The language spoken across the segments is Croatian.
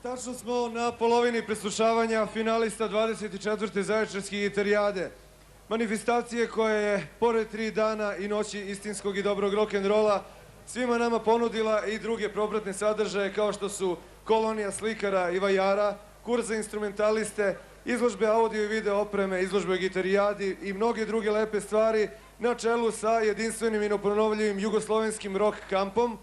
Tačno smo na polovini preslušavanja finalista 24. Zaječarske gitarijade. Manifestacije koja je, pored 3 dana i noći istinskog i dobrog rock'n'rolla, svima nama ponudila i druge propratne sadržaje kao što su kolonija slikara i vajara, kurs za instrumentaliste, izložbe audio i video opreme, izložbe o gitarijadi i mnoge druge lepe stvari na čelu sa jedinstvenim i neponovljivim jugoslovenskim rock kampom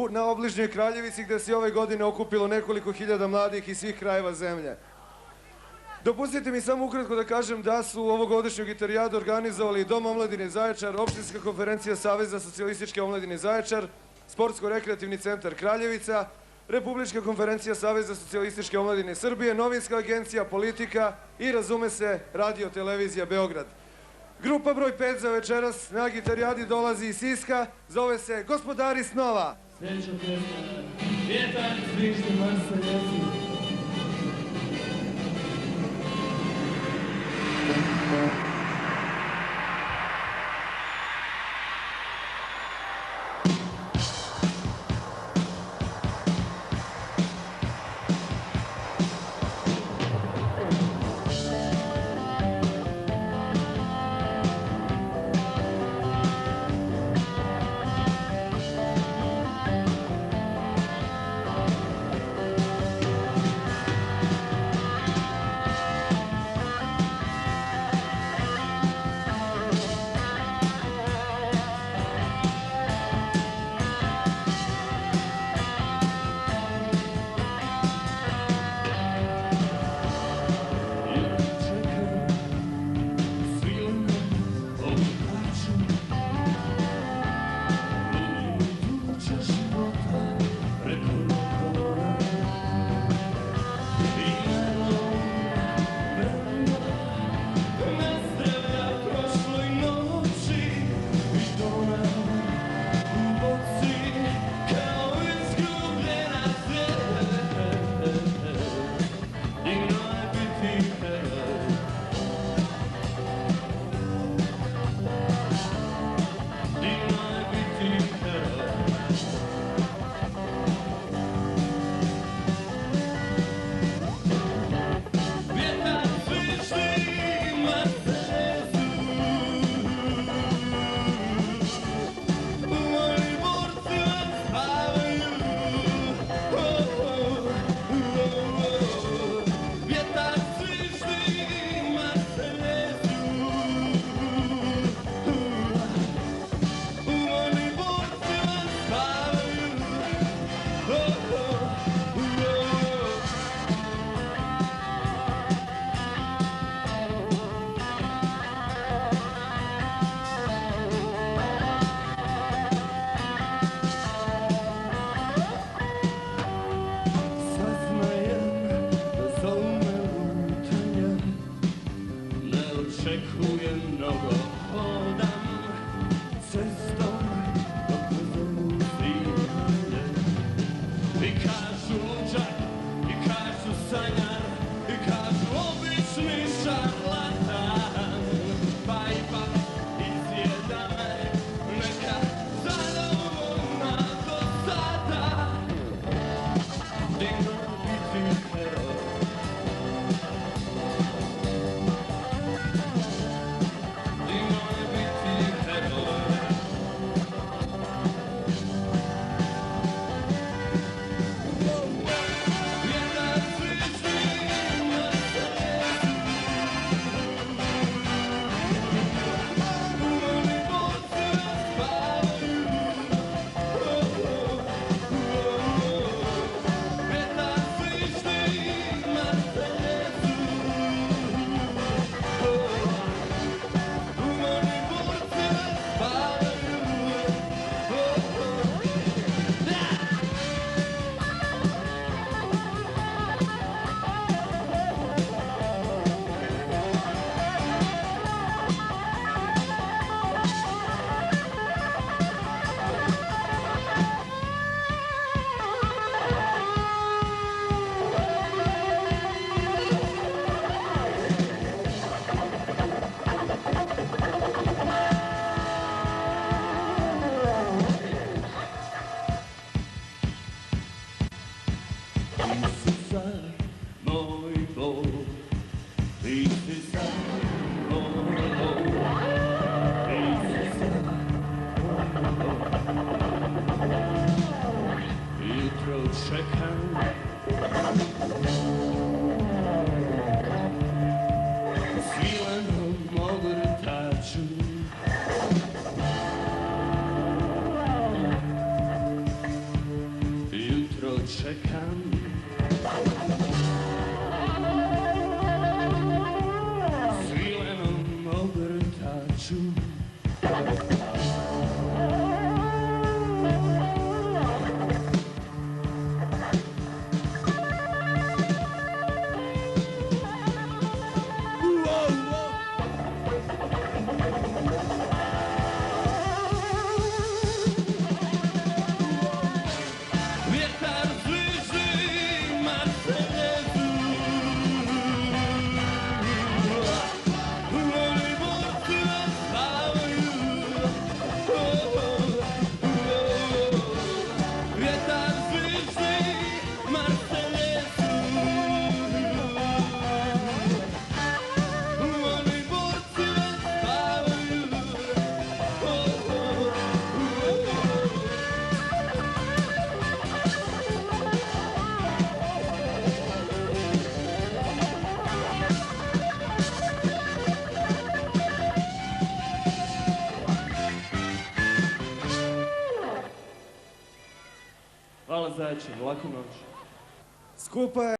na obližnjoj Kraljevici, gde se ove godine okupilo nekoliko hiljada mladih iz svih krajeva zemlje. Dopustite mi samo ukratko da kažem da su ovogodišnju gitarijadu organizovali Dom omladine Zaječar, Opštinska konferencija Saveza socijalističke omladine Zaječar, Sportsko-rekreativni centar Kraljevica, Republička konferencija Saveza socijalističke omladine Srbije, Novinska agencija, Politika i, razume se, Radio televizija Beograd. Grupa broj 5 za večeras na gitarijadi dolazi iz Siska, zove se Gospodari snova. Sljedeća pjesma je Vjetar zviždi mrse ljeti. sad moj Bog, ti si sad moj Bog, ti si sad moj Bog. Jutro čekam svilenom ogrtaču, jutro čekam svilenom ogrtaču. Vjetar zviždi Mercedesu, oni borci spavaju. Vjetar zviždi Mercedesu, oni borci spavaju. Hvala Zajče, laku noć. Skupa je